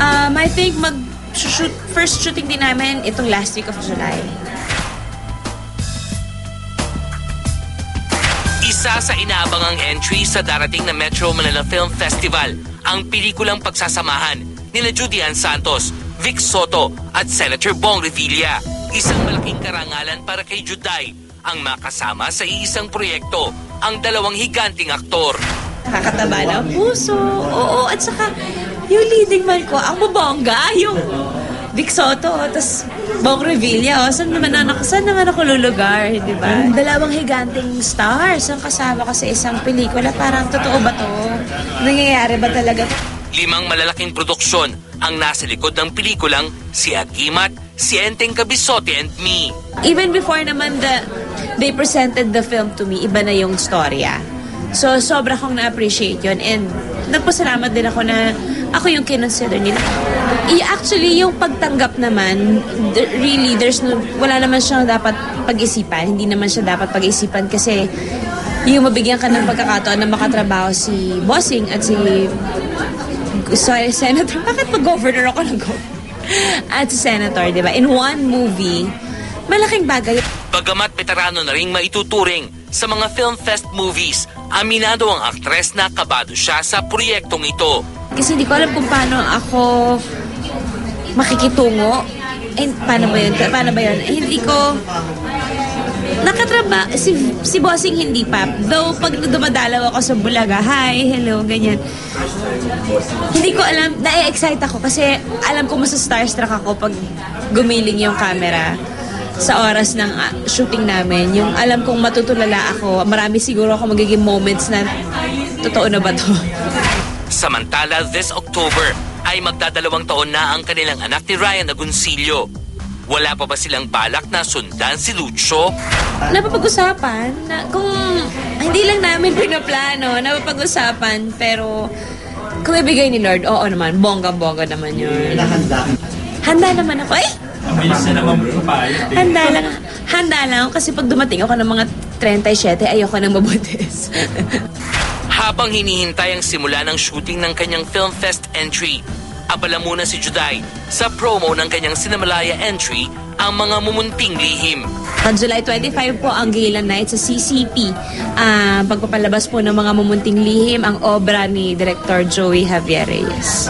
I think first shooting din namin itong last week of July. Isa sa inaabangang entry sa darating na Metro Manila Film Festival ang pelikulang pagsasamahan nina Judy Ann Santos, Vic Soto at Senator Bong Revilla. Isang malaking karangalan para kay Juday ang makasama sa iisang proyekto ang dalawang higanting aktor. Nakakataba ng puso. Oo, at saka yung leading man ko, ang mabongga, yung Vic Soto, tapos Bong Revilla. Saan naman ako lulugar, di ba? Dalawang higanting stars ang kasama ko sa isang pelikula. Parang totoo ba to? Nangyayari ba talaga? 5 malalaking produksyon ang nasa likod ng pelikulang Si Agimat, Si Enteng Cabisote and Me. Even before naman they presented the film to me, iba na yung storya. So, sobra kong na-appreciate yun. And nagpasalamat din ako na ako yung kinonsider nila. Actually, yung pagtanggap naman, really, wala naman siyang dapat pag-isipan. Hindi naman siya dapat pag-isipan kasi yung mabigyan ka ng pagkakataon na makatrabaho si Bossing at si Senator. Bakit mag-governor ako ng-governor? At si Senator, di ba? In one movie, malaking bagay. Bagamat veterano na ring maituturing sa mga film fest movies, aminado ang aktres na kabado siya sa proyektong ito. Kasi hindi ko alam kung paano ako makikitungo. Paano ba yun? Hindi ko nakatraba. Si Bossing hindi pa. Though pag dumadalaw ako sa Bulaga, hi, hello, ganyan. Hindi ko alam, na-excite ako kasi alam ko mas starstruck ako pag gumiling yung camera sa oras ng shooting namin. Yung alam kong matutulala ako, marami siguro ako magiging moments na totoo na ba to? Samantala, this October ay magdadalawang taon na ang kanilang anak ni Ryan Agoncillo. Wala pa ba silang balak na sundan si Lucio? Napapag-usapan na kung hindi lang namin pinaplano, napapag-usapan, pero kung ibigay ni Lord, oo naman, bongga-bongga naman yun. Handa naman ako. Mabilis na naman papayat. Handa lang ako kasi pag dumating ako ng mga 37, ayoko nang mabuntis. Habang hinihintay ang simula ng shooting ng kanyang Film Fest entry, abala muna si Juday sa promo ng kanyang Cinemalaya entry, ang mga mumunting lihim. On July 25 po ang Gala Night sa CCP. Pagpapalabas po ng mga mumunting lihim ang obra ni Director Joey Javier Reyes.